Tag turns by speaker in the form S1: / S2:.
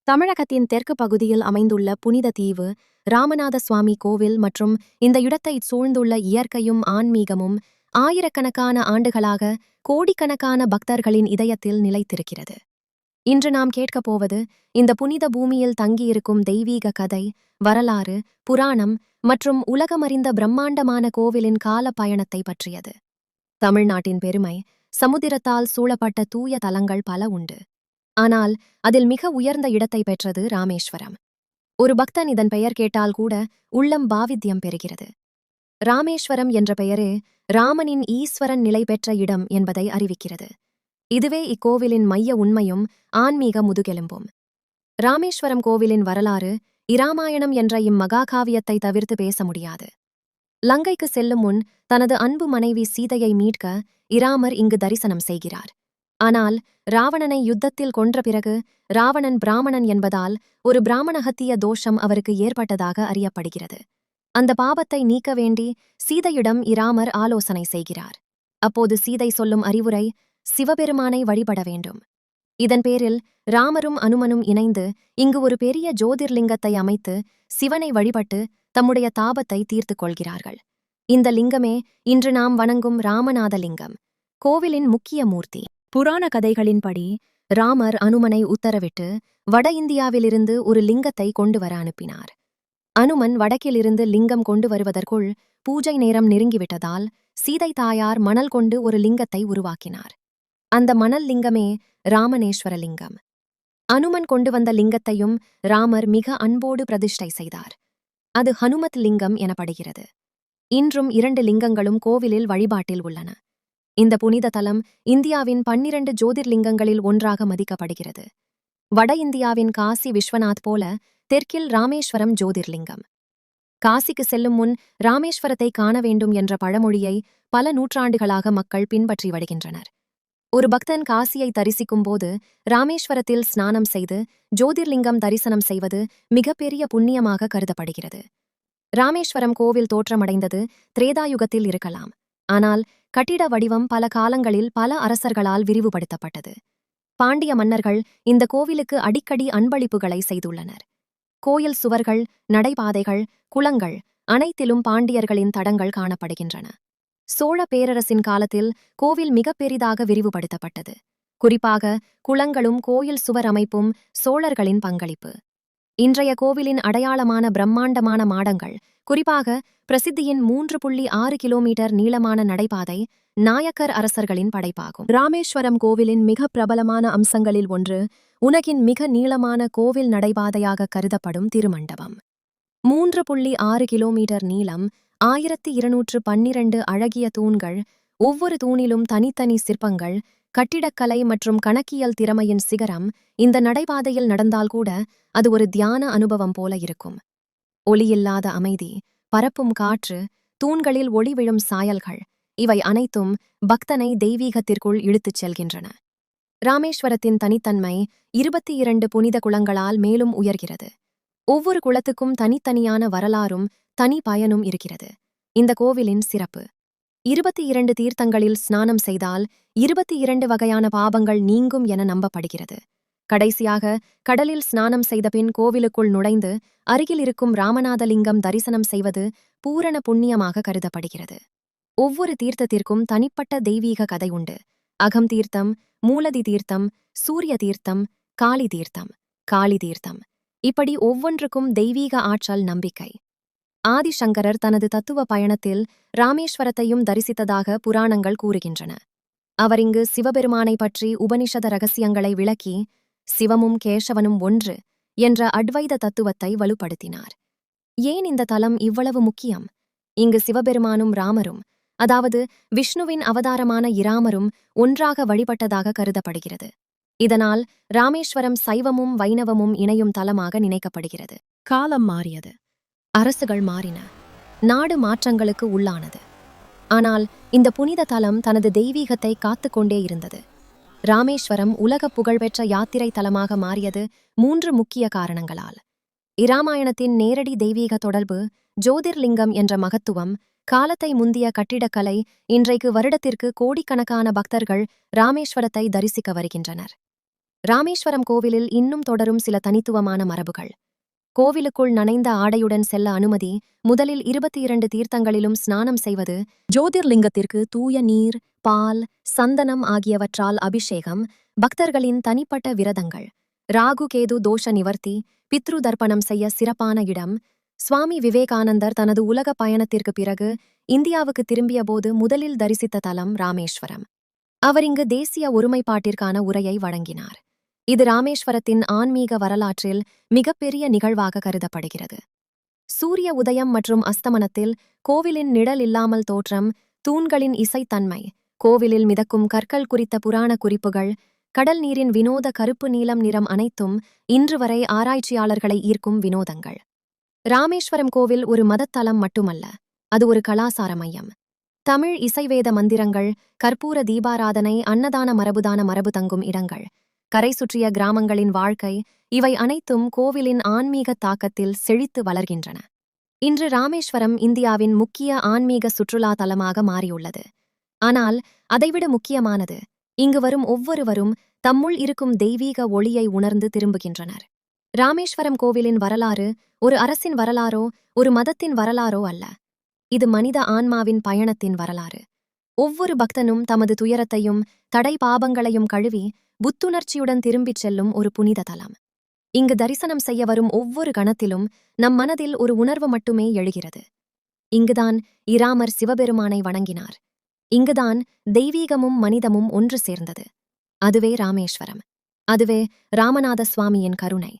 S1: தமிழகத்தின் தெற்கு பகுதியில் அமைந்துள்ள புனித தீவு ராமநாத சுவாமி கோவில் மற்றும் இந்த இடத்தை சூழ்ந்துள்ள இயற்கையும் ஆன்மீகமும் ஆயிரக்கணக்கான ஆண்டுகளாக கோடிக்கணக்கான பக்தர்களின் இதயத்தில் நிலைத்திருக்கிறது. இன்று நாம் கேட்கப் போவது இந்த புனித பூமியில் தங்கியிருக்கும் தெய்வீக கதை, வரலாறு, புராணம் மற்றும் உலகமறிந்த பிரம்மாண்டமான கோவிலின் கால பயணத்தை பற்றியது. தமிழ்நாட்டின் பெருமை, சமுத்திரத்தால் சூழப்பட்ட தூய தலங்கள் பல உண்டு. ஆனால் அதில் மிக உயர்ந்த இடத்தை பெற்றது ராமேஸ்வரம். ஒரு பக்தன் இதன் பெயர் கேட்டால் கூட உள்ளம் பாவித்யம் பெறுகிறது. ராமேஸ்வரம் என்ற பெயரே ராமனின் ஈஸ்வரன் நிலை பெற்ற இடம் என்பதை அறிவிக்கிறது. இதுவே இக்கோவிலின் மைய உண்மையும் ஆன்மீக முதுகெலும்பும். ராமேஸ்வரம் கோவிலின் வரலாறு இராமாயணம் என்ற இம்மகாகாவியத்தை தவிர்த்து பேச முடியாது. லங்கைக்கு செல்லும் முன் தனது அன்பு மனைவி சீதையை மீட்க இராமர் இங்கு தரிசனம் செய்கிறார். ஆனால் ராவணனை யுத்தத்தில் கொன்ற பிறகு ராவணன் பிராமணன் என்பதால் ஒரு பிராமணஹத்திய தோஷம் அவருக்கு ஏற்பட்டதாக அறியப்படுகிறது. அந்த பாபத்தை நீக்க வேண்டி சீதையிடம் இராமர் ஆலோசனை செய்கிறார். அப்போது சீதை சொல்லும் அறிவுரை, சிவபெருமானை வழிபட வேண்டும். இதன் பேரில் ராமரும் அனுமனும் இணைந்து இங்கு ஒரு பெரிய ஜோதிர்லிங்கத்தை அமைத்து சிவனை வழிபட்டு தம்முடைய தாபத்தை தீர்த்து கொள்கிறார்கள். இந்த லிங்கமே இன்று நாம் வணங்கும் ராமநாத லிங்கம், கோவிலின் முக்கிய மூர்த்தி. புராண கதைகளின்படி ராமர் அனுமனை உத்தரவிட்டு வட இந்தியாவிலிருந்து ஒரு லிங்கத்தை கொண்டு வர அனுப்பினார். அனுமன் வடக்கிலிருந்து லிங்கம் கொண்டு வருவதற்குள் பூஜை நேரம் நெருங்கிவிட்டதால் சீதை தாயார் மணல் கொண்டு ஒரு லிங்கத்தை உருவாக்கினார். அந்த மணல் லிங்கமே ராமநேஸ்வர லிங்கம். அனுமன் கொண்டு வந்த லிங்கத்தையும் ராமர் மிக அன்போடு பிரதிஷ்டை செய்தார். அது ஹனுமத் லிங்கம் எனப்படுகிறது. இன்றும் 2 லிங்கங்களும் கோவிலில் வழிபாட்டில் உள்ளன. இந்த புனித தலம் இந்தியாவின் 12 ஜோதிர்லிங்கங்களில் ஒன்றாக மதிக்கப்படுகிறது. வட இந்தியாவின் காசி விஸ்வநாத் போல தெற்கில் ராமேஸ்வரம் ஜோதிர்லிங்கம். காசிக்கு செல்லும் முன் ராமேஸ்வரத்தை காண வேண்டும் என்ற பழமொழியை பல நூற்றாண்டுகளாக மக்கள் பின்பற்றி வருகின்றனர். ஒரு பக்தன் காசியை தரிசிக்கும் போது ராமேஸ்வரத்தில் ஸ்நானம் செய்து ஜோதிர்லிங்கம் தரிசனம் செய்வது மிகப்பெரிய புண்ணியமாக கருதப்படுகிறது. ராமேஸ்வரம் கோவில் தோற்றமடைந்தது திரேதாயுகத்தில் இருக்கலாம். ஆனால் கட்டிட வடிவம் பல காலங்களில் பல அரசர்களால் விரிவுபடுத்தப்பட்டது. பாண்டிய மன்னர்கள் இந்த கோவிலுக்கு அடிக்கடி அன்பளிப்புகளை செய்துள்ளனர். கோயில் சுவர்கள், நடைபாதைகள், குளங்கள் அனைத்திலும் பாண்டியர்களின் தடங்கள் காணப்படுகின்றன. சோழ பேரரசின் காலத்தில் கோவில் மிக பெரிதாக விரிவுபடுத்தப்பட்டது. குறிப்பாக குளங்களும் கோயில் சுவர் அமைப்பும் சோழர்களின் பங்களிப்பு. இன்றைய கோவிலின் அடையாளமான பிரம்மாண்டமான மாடங்கள், குறிப்பாக பிரசித்தியின் 3.6 கிலோமீட்டர் நீளமான நடைபாதை நாயக்கர் அரசர்களின் படைப்பாகும். ராமேஸ்வரம் கோவிலின் மிக பிரபலமான அம்சங்களில் ஒன்று உலகின் மிக நீளமான கோவில் நடைபாதையாக கருதப்படும் திருமண்டபம். 3.6 கிலோமீட்டர் நீளம், 1212 அழகிய தூண்கள், ஒவ்வொரு தூணிலும் தனித்தனி சிற்பங்கள், கட்டிடக்கலை மற்றும் கணக்கியல் திறமையின் சிகரம். இந்த நடைபாதையில் நடந்தால் கூட அது ஒரு தியான அனுபவம் போல இருக்கும். ஒளியில்லாத அமைதி, பரப்பும் காற்று, தூண்களில் ஒளி விழும் சாயல்கள், இவை அனைத்தும் பக்தனை தெய்வீகத்திற்குள் இழுத்துச் செல்கின்றன. ராமேஸ்வரத்தின் தனித்தன்மை 22 புனித குளங்களால் மேலும் உயர்கிறது. ஒவ்வொரு குளத்துக்கும் தனித்தனியான வரலாறும் தனி பயனும் இருக்கிறது. இந்த கோவிலின் சிறப்பு, 22 தீர்த்தங்களில் ஸ்நானம் செய்தால் 22 வகையான பாபங்கள் நீங்கும் என நம்பப்படுகிறது. கடைசியாக கடலில் ஸ்நானம் செய்தபின் கோவிலுக்குள் நுழைந்து அருகில் இருக்கும் ராமநாதலிங்கம் தரிசனம் செய்வது பூரண புண்ணியமாக கருதப்படுகிறது. ஒவ்வொரு தீர்த்தத்திற்கும் தனிப்பட்ட தெய்வீக கதை உண்டு. அகம் தீர்த்தம், மூலதி தீர்த்தம், சூரிய தீர்த்தம், காளி தீர்த்தம், காளி தீர்த்தம், இப்படி ஒவ்வொன்றுக்கும் தெய்வீக ஆற்றல், நம்பிக்கை. ஆதிசங்கரர் தனது தத்துவ பயணத்தில் ராமேஸ்வரத்தையும் தரிசித்ததாக புராணங்கள் கூறுகின்றன. அவர் இங்கு சிவபெருமானை பற்றி உபனிஷத ரகசியங்களை விளக்கி சிவமும் கேசவனும் ஒன்று என்ற அத்வைத தத்துவத்தை வலுப்படுத்தினார். ஏன் இந்த தலம் இவ்வளவு முக்கியம்? இங்கு சிவபெருமானும் ராமரும், அதாவது விஷ்ணுவின் அவதாரமான இராமரும் ஒன்றாக வழிபட்டதாக கருதப்படுகிறது. இதனால் ராமேஸ்வரம் சைவமும் வைணவமும் இணையும் தலமாக நினைக்கப்படுகிறது. காலம் மாறியது, அரசுகள் மாறின, நாடு மாற்றங்களுக்கு உள்ளானது. ஆனால் இந்த புனித தலம் தனது தெய்வீகத்தை காத்துக்கொண்டே இருந்தது. ராமேஸ்வரம் உலக புகழ்பெற்ற யாத்திரை தலமாக மாறியது 3 முக்கிய காரணங்களால். இராமாயணத்தின் நேரடி தெய்வீக தொடர்பு, ஜோதிர்லிங்கம் என்ற மகத்துவம், காலத்தை முந்திய கட்டிடக்கலை. இன்றைக்கு வருடத்திற்கு கோடிக்கணக்கான பக்தர்கள் ராமேஸ்வரத்தை தரிசிக்க வருகின்றனர். ராமேஸ்வரம் கோவிலில் இன்னும் தொடரும் சில தனித்துவமான மரபுகள். கோவிலுக்குள் நனைந்த ஆடையுடன் செல்ல அனுமதி. முதலில் 22 தீர்த்தங்களிலும் ஸ்நானம் செய்வது. ஜோதிர்லிங்கத்திற்கு தூய நீர், பால், சந்தனம் ஆகியவற்றால் அபிஷேகம். பக்தர்களின் தனிப்பட்ட விரதங்கள். ராகு கேது தோஷ நிவர்த்தி. பித்ரு தர்ப்பணம் செய்ய சிறப்பான இடம். சுவாமி விவேகானந்தர் தனது உலக பயணத்திற்கு பிறகு இந்தியாவுக்கு திரும்பியபோது முதலில் தரிசித்த தலம் ராமேஸ்வரம். அவர் இங்கு தேசிய ஒருமைப்பாட்டிற்கான உரையை வழங்கினார். இது ராமேஸ்வரத்தின் ஆன்மீக வரலாற்றில் மிகப்பெரிய நிகழ்வாக கருதப்படுகிறது. சூரிய உதயம் மற்றும் அஸ்தமனத்தில் கோவிலின் நிழல் இல்லாமல் தோற்றம், தூண்களின் இசைத்தன்மை, கோவிலில் மிதக்கும் கற்கள் குறித்த புராண குறிப்புகள், கடல் நீரின் வினோத கருப்பு நீலம் நிறம் அனைத்தும் இன்று வரை ஆராய்ச்சியாளர்களை ஈர்க்கும் வினோதங்கள். ராமேஸ்வரம் கோவில் ஒரு மதத்தலம் மட்டுமல்ல, அது ஒரு கலாசார மையம். தமிழ் இசைவேத மந்திரங்கள், கற்பூர தீபாராதனை, அன்னதான மரபு தங்கும் இடங்கள், கரை சுற்றிய கிராமங்களின் வாழ்க்கை, இவை அனைத்தும் கோவிலின் ஆன்மீக தாக்கத்தில் செழித்து வளர்கின்றன. இன்று ராமேஸ்வரம் இந்தியாவின் முக்கிய ஆன்மீக சுற்றுலா தலமாக மாறியுள்ளது. ஆனால் அதைவிட முக்கியமானது, இங்கு வரும் ஒவ்வொருவரும் தம்முள் இருக்கும் தெய்வீக ஒளியை உணர்ந்து திரும்புகின்றனர். ராமேஸ்வரம் கோவிலின் வரலாறு ஒரு அரசின் வரலாறோ ஒரு மதத்தின் வரலாறோ அல்ல. இது மனித ஆன்மாவின் பயணத்தின் வரலாறு. ஒவ்வொரு பக்தனும் தமது துயரத்தையும் தடை பாபங்களையும் கழுவி புத்துணர்ச்சியுடன் திரும்பிச் செல்லும் ஒரு புனித தலம். இங்கு தரிசனம் செய்ய வரும் ஒவ்வொரு கணத்திலும் நம் மனதில் ஒரு உணர்வு மட்டுமே எழுகிறது. இங்குதான் இராமர் சிவபெருமானை வணங்கினார். இங்குதான் தெய்வீகமும் மனிதமும் ஒன்று சேர்ந்தது. அதுவே ராமேஸ்வரம். அதுவே ராமநாத சுவாமியின் கருணை.